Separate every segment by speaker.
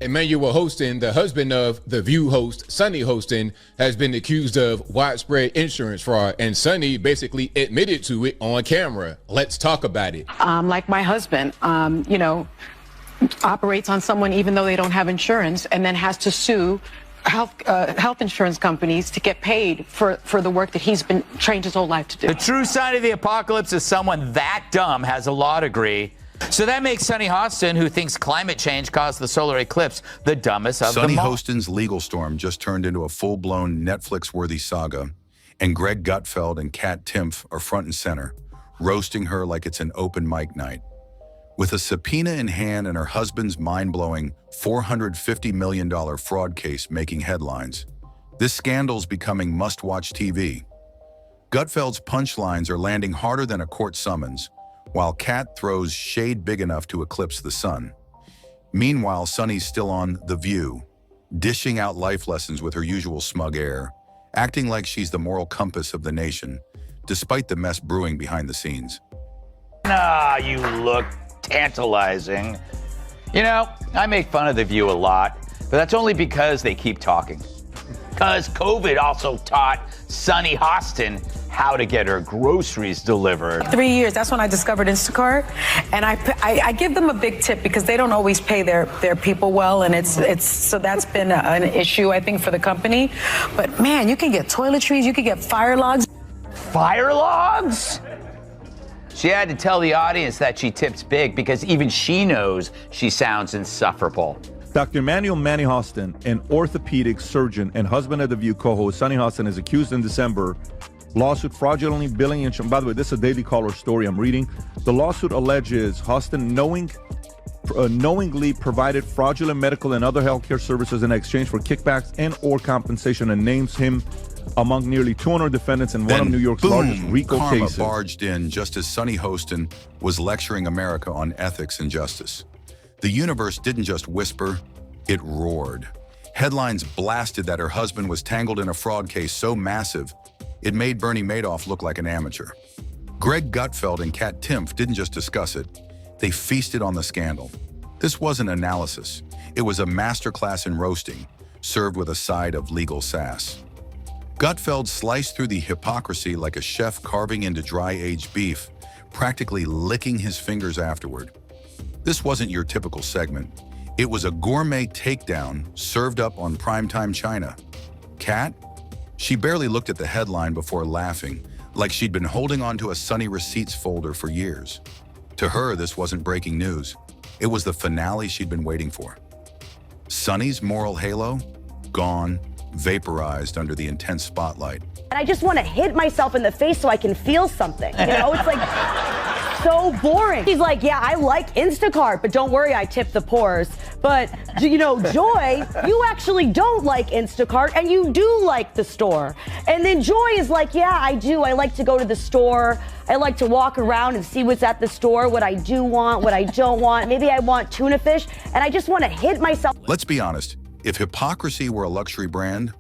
Speaker 1: Emmanuel Hostin, the husband of The View host Sunny Hostin, has been accused of widespread insurance fraud, and Sunny basically admitted to it on camera. Let's talk about it.
Speaker 2: Like my husband, operates on someone even though they don't have insurance, and then has to sue health insurance companies to get paid for the work that he's been trained his whole life to do.
Speaker 3: The true sign of the apocalypse is someone that dumb has a law degree. So that makes Sunny Hostin, who thinks climate change caused the solar eclipse, the dumbest of them all.
Speaker 4: Sunny Hostin's legal storm just turned into a full-blown Netflix-worthy saga, and Gutfeld and Timpf are front and center, roasting her like it's an open mic night. With a subpoena in hand and her husband's mind-blowing $450 million fraud case making headlines, this scandal's becoming must-watch TV. Gutfeld's punchlines are landing harder than a court summons, while Kat throws shade big enough to eclipse the sun. Meanwhile, Sunny's still on The View, dishing out life lessons with her usual smug air, acting like she's the moral compass of the nation, despite the mess brewing behind the scenes.
Speaker 3: Ah, you look tantalizing. You know, I make fun of The View a lot, but that's only because they keep talking. Because COVID also taught Sunny Hostin how to get her groceries delivered.
Speaker 2: 3 years, that's when I discovered Instacart, and I give them a big tip because they don't always pay their people well, and it's so that's been an issue, I think, for the company. But man, you can get toiletries, you can get fire logs.
Speaker 3: Fire logs? She had to tell the audience that she tips big because even she knows she sounds insufferable.
Speaker 5: Dr. Emmanuel Manny Hostin, an orthopedic surgeon and husband of The View co-host Sunny Hostin, is accused in December lawsuit fraudulently billing insurance. By the way, this is a Daily Caller story I'm reading. The lawsuit alleges Hostin knowingly provided fraudulent medical and other healthcare services in exchange for kickbacks and or compensation, and names him among nearly 200 defendants in one of New York's largest RICO
Speaker 4: karma
Speaker 5: cases.
Speaker 4: Barged in just as Sunny Hostin was lecturing America on ethics and justice. The universe didn't just whisper, it roared. Headlines blasted that her husband was tangled in a fraud case so massive, it made Bernie Madoff look like an amateur. Gutfeld and Timpf didn't just discuss it, they feasted on the scandal. This wasn't analysis, it was a masterclass in roasting, served with a side of legal sass. Gutfeld sliced through the hypocrisy like a chef carving into dry-aged beef, practically licking his fingers afterward. This wasn't your typical segment. It was a gourmet takedown served up on primetime China. Kat? She barely looked at the headline before laughing, like she'd been holding onto a Sunny receipts folder for years. To her, this wasn't breaking news. It was the finale she'd been waiting for. Sunny's moral halo? Gone, vaporized under the intense spotlight.
Speaker 6: And I just want to hit myself in the face so I can feel something. You know, it's like so boring. He's like, yeah, I like Instacart, but don't worry, I tip the poors. But, you know, Joy, you actually don't like Instacart, and you do like the store. And then Joy is like, yeah, I do. I like to go to the store. I like to walk around and see what's at the store, what I do want, what I don't want. Maybe I want tuna fish, and I just want to hit myself.
Speaker 4: Let's be honest. If Hypocrisy were a luxury brand,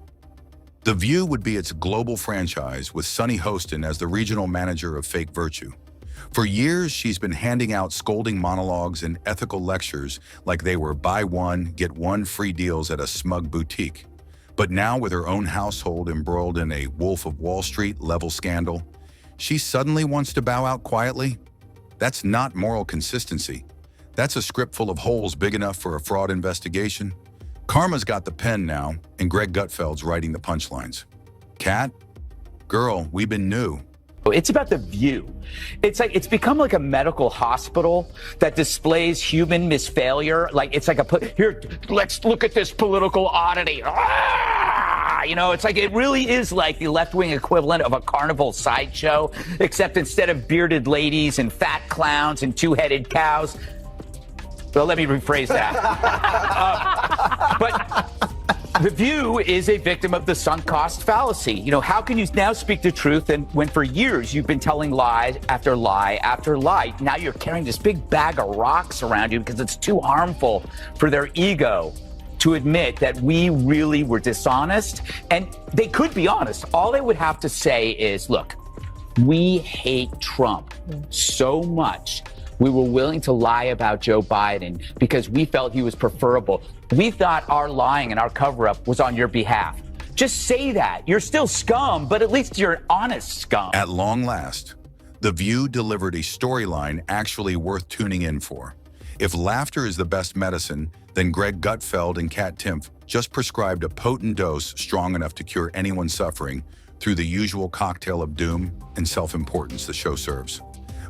Speaker 4: The View would be its global franchise with Sunny Hostin as the regional manager of fake virtue. For years, she's been handing out scolding monologues and ethical lectures like they were buy one, get one free deals at a smug boutique. But now, with her own household embroiled in a Wolf of Wall Street level scandal, she suddenly wants to bow out quietly? That's not moral consistency. That's a script full of holes big enough for a fraud investigation. Karma's got the pen now, and Gutfeld's writing the punchlines. Kat? Girl, we've been new.
Speaker 3: It's about The View. It's become like a medical hospital that displays human misfailure. Like it's like here, let's look at this political oddity. Ah! You know, it's like it really is like the left-wing equivalent of a carnival sideshow, except instead of bearded ladies and fat clowns and two-headed cows. Well, let me rephrase that. But The View is a victim of the sunk cost fallacy. You know, how can you now speak the truth when for years you've been telling lie after lie after lie? Now you're carrying this big bag of rocks around you because it's too harmful for their ego to admit that we really were dishonest. And they could be honest. All they would have to say is, look, we hate Trump so much We were willing to lie about Joe Biden because we felt he was preferable. We thought our lying and our cover-up was on your behalf. Just say that. You're still scum, but at least you're an honest scum.
Speaker 4: At long last, The View delivered a storyline actually worth tuning in for. If laughter is the best medicine, then Greg Gutfeld and Kat Timpf just prescribed a potent dose strong enough to cure anyone's suffering through the usual cocktail of doom and self-importance the show serves.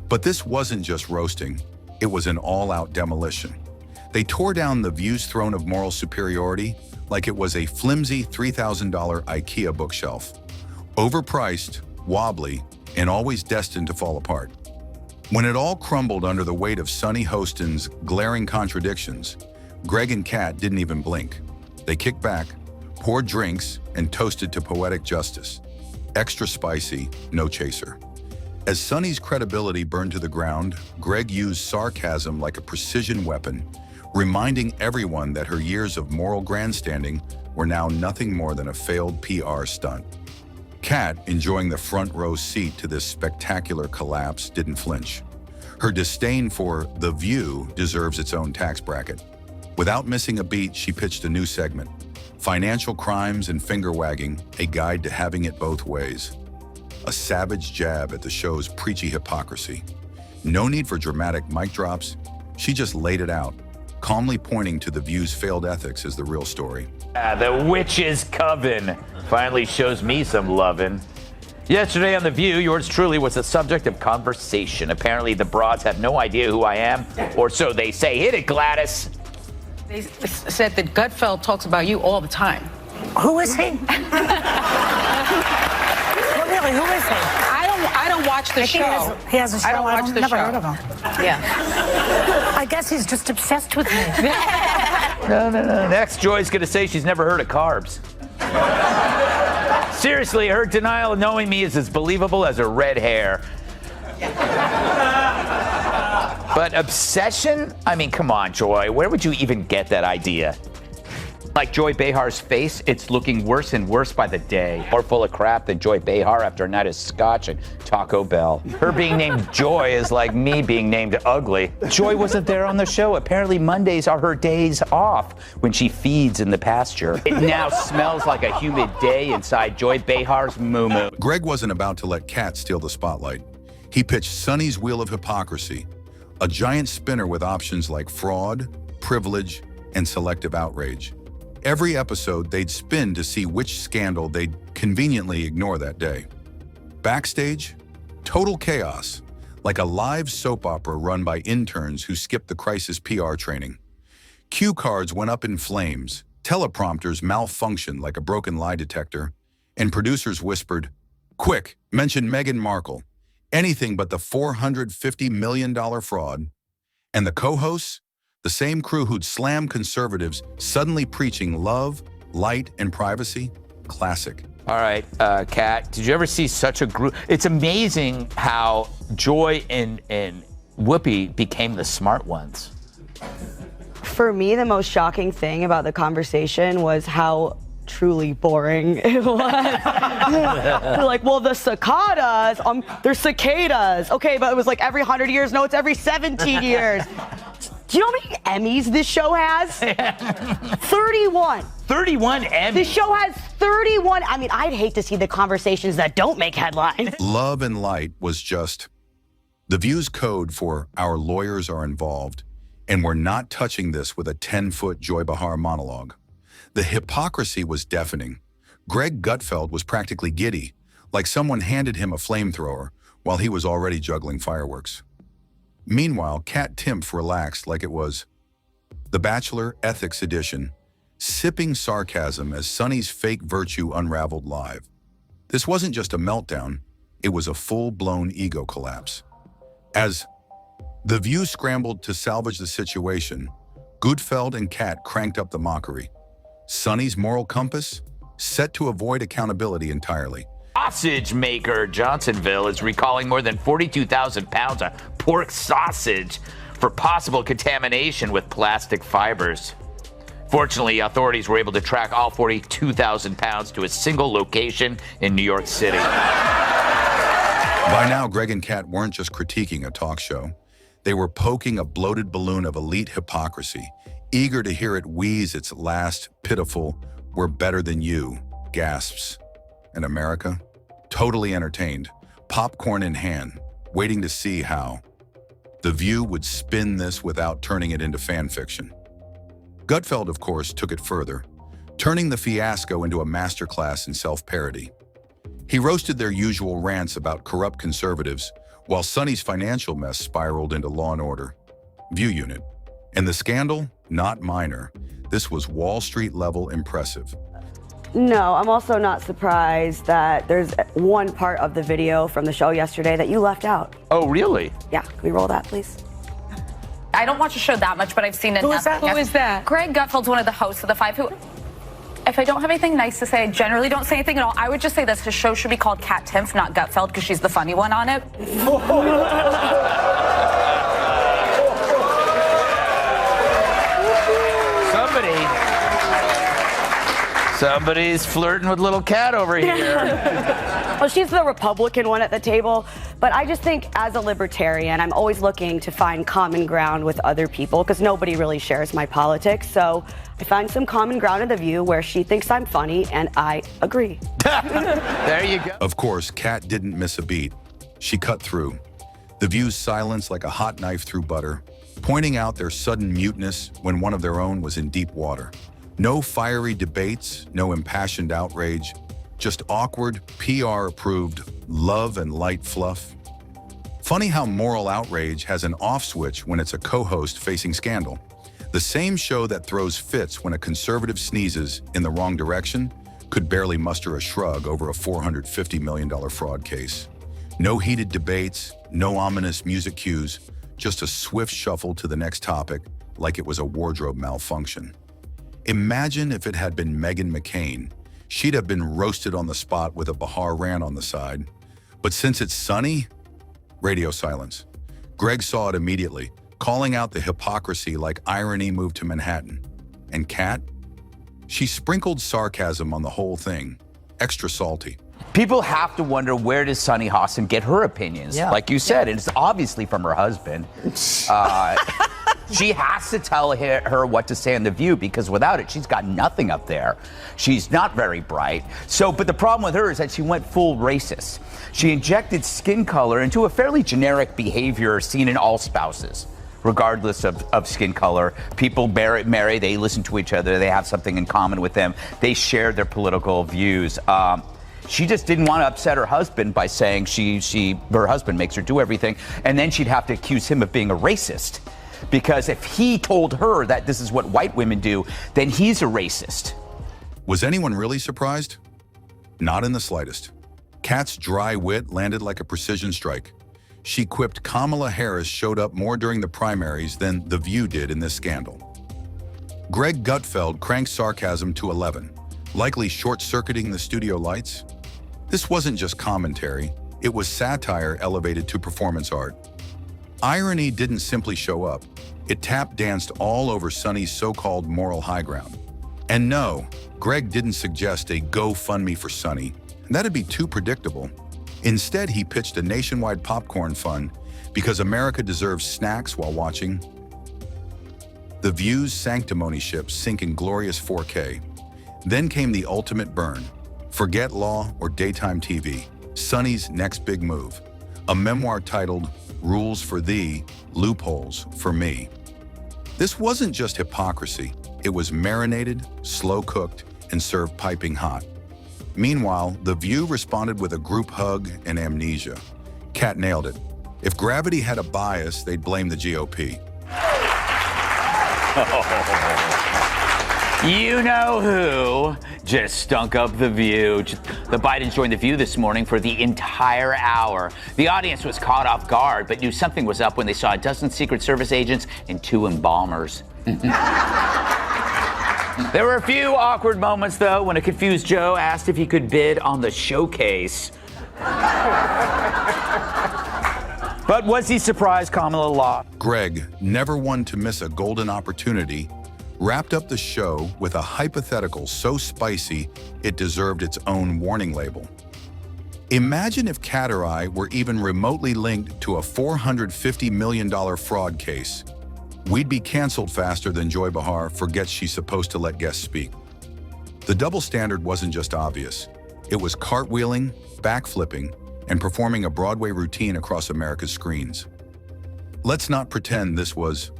Speaker 4: But this wasn't just roasting, it was an all-out demolition. They tore down The View's throne of moral superiority like it was a flimsy $3,000 IKEA bookshelf. Overpriced, wobbly, and always destined to fall apart. When it all crumbled under the weight of Sunny Hostin's glaring contradictions, Greg and Kat didn't even blink. They kicked back, poured drinks, and toasted to poetic justice. Extra spicy, no chaser. As Sunny's credibility burned to the ground, Greg used sarcasm like a precision weapon, reminding everyone that her years of moral grandstanding were now nothing more than a failed PR stunt. Kat, enjoying the front row seat to this spectacular collapse, didn't flinch. Her disdain for The View deserves its own tax bracket. Without missing a beat, she pitched a new segment, Financial Crimes and Finger Wagging, a guide to having it both ways. A savage jab at the show's preachy hypocrisy. No need for dramatic mic drops, she just laid it out, calmly pointing to The View's failed ethics as the real story.
Speaker 3: The witch's coven finally shows me some lovin'. Yesterday on The View, yours truly was the subject of conversation. Apparently the broads have no idea who I am, or so they say. Hit it, Gladys.
Speaker 2: They said that Gutfeld talks about you all the time.
Speaker 7: Who is he? Really, who is he?
Speaker 2: I don't watch the show.
Speaker 7: He has a show.
Speaker 2: I don't watch the
Speaker 7: never
Speaker 2: show.
Speaker 7: heard of him.
Speaker 2: Yeah.
Speaker 7: I guess he's just obsessed with me.
Speaker 3: No. Next, Joy's gonna say she's never heard of carbs. Seriously, her denial of knowing me is as believable as her red hair. But obsession? I mean, come on, Joy. Where would you even get that idea? Like Joy Behar's face, it's looking worse and worse by the day. More full of crap than Joy Behar after a night of scotch and Taco Bell. Her being named Joy is like me being named ugly. Joy wasn't there on the show. Apparently Mondays are her days off when she feeds in the pasture. It now smells like a humid day inside Joy Behar's moo-moo.
Speaker 4: Greg wasn't about to let Kat steal the spotlight. He pitched Sunny's Wheel of Hypocrisy, a giant spinner with options like fraud, privilege, and selective outrage. Every episode, they'd spin to see which scandal they'd conveniently ignore that day. Backstage, total chaos, like a live soap opera run by interns who skipped the crisis PR training. Cue cards went up in flames, teleprompters malfunctioned like a broken lie detector, and producers whispered, "Quick, mention Meghan Markle, anything but the $450 million fraud." And the co-hosts? The same crew who'd slam conservatives, suddenly preaching love, light, and privacy? Classic.
Speaker 3: All right, Kat, did you ever see such a group? It's amazing how Joy and Whoopi became the smart ones.
Speaker 6: For me, the most shocking thing about the conversation was how truly boring it was. They're like, well, the cicadas, they're cicadas. Okay, but it was like every 100 years. No, it's every 17 years. Do you know how many Emmys this show has? 31.
Speaker 3: 31 Emmys?
Speaker 6: This show has 31. I mean, I'd hate to see the conversations that don't make headlines.
Speaker 4: Love and light was just The View's code for our lawyers are involved, and we're not touching this with a 10-foot Joy Behar monologue. The hypocrisy was deafening. Greg Gutfeld was practically giddy, like someone handed him a flamethrower while he was already juggling fireworks. Meanwhile, Kat Timpf relaxed like it was The Bachelor Ethics Edition, sipping sarcasm as Sunny's fake virtue unraveled live. This wasn't just a meltdown, it was a full-blown ego collapse. As The View scrambled to salvage the situation, Gutfeld and Kat cranked up the mockery. Sunny's moral compass, set to avoid accountability entirely.
Speaker 3: Sausage maker Johnsonville is recalling more than 42,000 pounds of pork sausage for possible contamination with plastic fibers. Fortunately, authorities were able to track all 42,000 pounds to a single location in New York City.
Speaker 4: By now, Greg and Kat weren't just critiquing a talk show. They were poking a bloated balloon of elite hypocrisy, eager to hear it wheeze its last pitiful, "We're better than you," gasps. And America, totally entertained, popcorn in hand, waiting to see how The View would spin this without turning it into fan fiction. Gutfeld, of course, took it further, turning the fiasco into a masterclass in self-parody. He roasted their usual rants about corrupt conservatives, while Sunny's financial mess spiraled into Law & Order, View Unit. And the scandal, not minor. This was Wall Street level impressive.
Speaker 6: No, I'm also not surprised that there's one part of the video from the show yesterday that you left out.
Speaker 3: Oh, really?
Speaker 6: Yeah, can we roll that, please?
Speaker 8: I don't watch the show that much, but I've seen it.
Speaker 7: Who is that?
Speaker 2: Who is that?
Speaker 8: Greg Gutfeld's one of the hosts of The Five, who, if I don't have anything nice to say, I generally don't say anything at all. I would just say this, his show should be called Cat Timpf, not Gutfeld, because she's the funny one on it.
Speaker 3: Somebody's flirting with little cat over here.
Speaker 6: Well, she's the Republican one at the table, but I just think as a libertarian, I'm always looking to find common ground with other people because nobody really shares my politics. So I find some common ground in The View where she thinks I'm funny and I agree.
Speaker 3: There you go.
Speaker 4: Of course, Kat didn't miss a beat. She cut through. The View's silence like a hot knife through butter, pointing out their sudden muteness when one of their own was in deep water. No fiery debates, no impassioned outrage, just awkward, PR-approved love and light fluff. Funny how moral outrage has an off switch when it's a co-host facing scandal. The same show that throws fits when a conservative sneezes in the wrong direction could barely muster a shrug over a $450 million fraud case. No heated debates, no ominous music cues, just a swift shuffle to the next topic like it was a wardrobe malfunction. Imagine if it had been Meghan McCain. She'd have been roasted on the spot with a Bahar rant on the side. But since it's Sunny, radio silence. Greg saw it immediately, calling out the hypocrisy like irony moved to Manhattan. And Kat? She sprinkled sarcasm on the whole thing, extra salty.
Speaker 3: People have to wonder, where does Sunny Hostin get her opinions?
Speaker 7: Yeah.
Speaker 3: Like you said, it's obviously from her husband. She has to tell her what to say on The View, because without it, she's got nothing up there. She's not very bright. But the problem with her is that she went full racist. She injected skin color into a fairly generic behavior seen in all spouses, regardless of skin color. People marry, they listen to each other, they have something in common with them, they share their political views. She just didn't want to upset her husband by saying her husband makes her do everything, and then she'd have to accuse him of being a racist. Because if he told her that this is what white women do, then he's a racist.
Speaker 4: Was anyone really surprised? Not in the slightest. Kat's dry wit landed like a precision strike. She quipped Kamala Harris showed up more during the primaries than The View did in this scandal. Greg Gutfeld cranked sarcasm to 11, likely short-circuiting the studio lights. This wasn't just commentary, it was satire elevated to performance art. Irony didn't simply show up. It tap-danced all over Sunny's so-called moral high ground. And no, Greg didn't suggest a GoFundMe for Sunny. That'd be too predictable. Instead, he pitched a nationwide popcorn fund because America deserves snacks while watching. The View's sanctimony ship sink in glorious 4K. Then came the ultimate burn. Forget law or daytime TV. Sunny's next big move. A memoir titled Rules for Thee, Loopholes for Me. This wasn't just hypocrisy. It was marinated, slow-cooked, and served piping hot. Meanwhile, The View responded with a group hug and amnesia. Kat nailed it. If gravity had a bias, they'd blame the GOP.
Speaker 3: You know who just stunk up The View. The Bidens joined The View this morning for the entire hour. The audience was caught off guard, but knew something was up when they saw a dozen Secret Service agents and 2 embalmers. There were a few awkward moments, though, when a confused Joe asked if he could bid on the showcase. But was he surprised Kamala lost?
Speaker 4: Greg, never one to miss a golden opportunity, wrapped up the show with a hypothetical so spicy it deserved its own warning label. Imagine if Kat or I were even remotely linked to a $450 million fraud case. We'd be canceled faster than Joy Behar forgets she's supposed to let guests speak. The double standard wasn't just obvious. It was cartwheeling, backflipping, and performing a Broadway routine across America's screens. Let's not pretend this was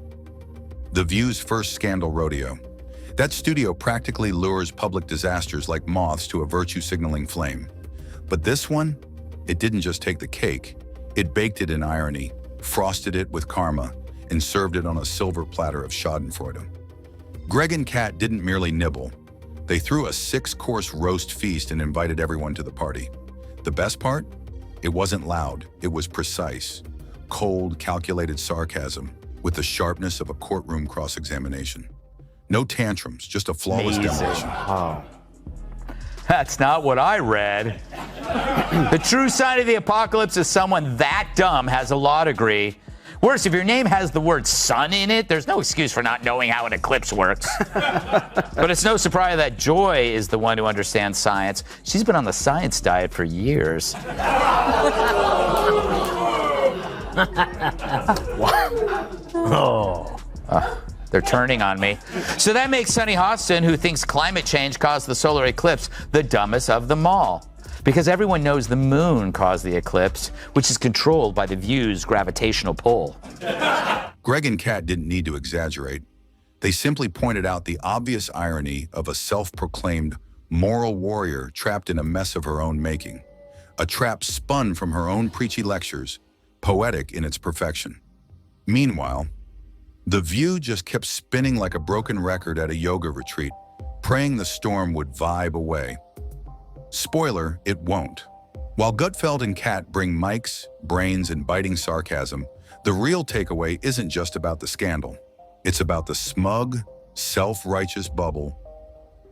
Speaker 4: The View's first scandal rodeo. That studio practically lures public disasters like moths to a virtue-signaling flame. But this one, it didn't just take the cake. It baked it in irony, frosted it with karma, and served it on a silver platter of schadenfreude. Greg and Kat didn't merely nibble. They threw a 6-course roast feast and invited everyone to the party. The best part? It wasn't loud. It was precise. Cold, calculated sarcasm with the sharpness of a courtroom cross-examination. No tantrums, just a flawless demolition.
Speaker 3: Oh. That's not what I read. The true sign of the apocalypse is someone that dumb has a law degree. Worse, if your name has the word sun in it, there's no excuse for not knowing how an eclipse works. But it's no surprise that Joy is the one who understands science. She's been on the science diet for years. They're turning on me. So that makes Sunny Hostin, who thinks climate change caused the solar eclipse, the dumbest of them all. Because everyone knows the moon caused the eclipse, which is controlled by the View's gravitational pull.
Speaker 4: Greg and Kat didn't need to exaggerate. They simply pointed out the obvious irony of a self-proclaimed moral warrior trapped in a mess of her own making. A trap spun from her own preachy lectures, poetic in its perfection. Meanwhile, The View just kept spinning like a broken record at a yoga retreat, praying the storm would vibe away. Spoiler, it won't. While Gutfeld and Kat bring mics, brains, and biting sarcasm, the real takeaway isn't just about the scandal. It's about the smug, self-righteous bubble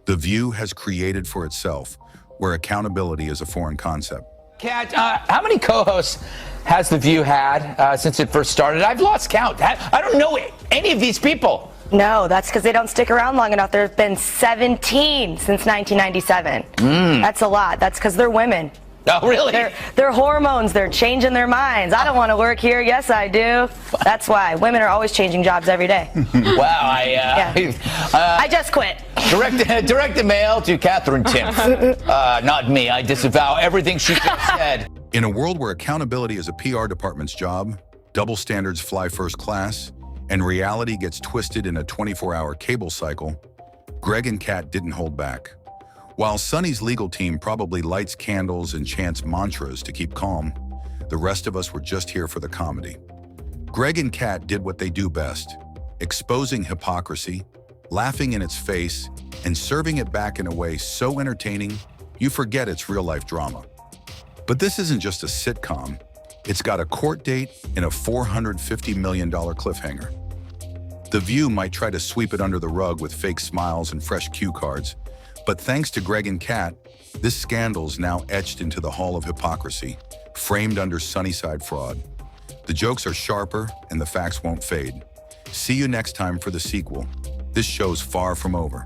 Speaker 4: The View has created for itself, where accountability is a foreign concept.
Speaker 3: Kat, how many co-hosts has The View had since it first started? I've lost count. I don't know any of these people.
Speaker 6: No, that's because they don't stick around long enough. There have been 17 since 1997. That's a lot. That's because they're women.
Speaker 3: Oh, really?
Speaker 6: They're hormones. They're changing their minds. I don't want to work here. Yes, I do. That's why. Women are always changing jobs every day.
Speaker 3: Wow,
Speaker 6: I just quit.
Speaker 3: Direct mail to Catherine Timpf. Not me. I disavow everything she just said.
Speaker 4: In a world where accountability is a PR department's job, double standards fly first class, and reality gets twisted in a 24-hour cable cycle, Greg and Kat didn't hold back. While Sunny's legal team probably lights candles and chants mantras to keep calm, the rest of us were just here for the comedy. Greg and Kat did what they do best, exposing hypocrisy, laughing in its face, and serving it back in a way so entertaining, you forget it's real-life drama. But this isn't just a sitcom. It's got a court date and a $450 million cliffhanger. The View might try to sweep it under the rug with fake smiles and fresh cue cards, but thanks to Greg and Kat, this scandal's now etched into the Hall of Hypocrisy, framed under Sunnyside fraud. The jokes are sharper and the facts won't fade. See you next time for the sequel. This show's far from over.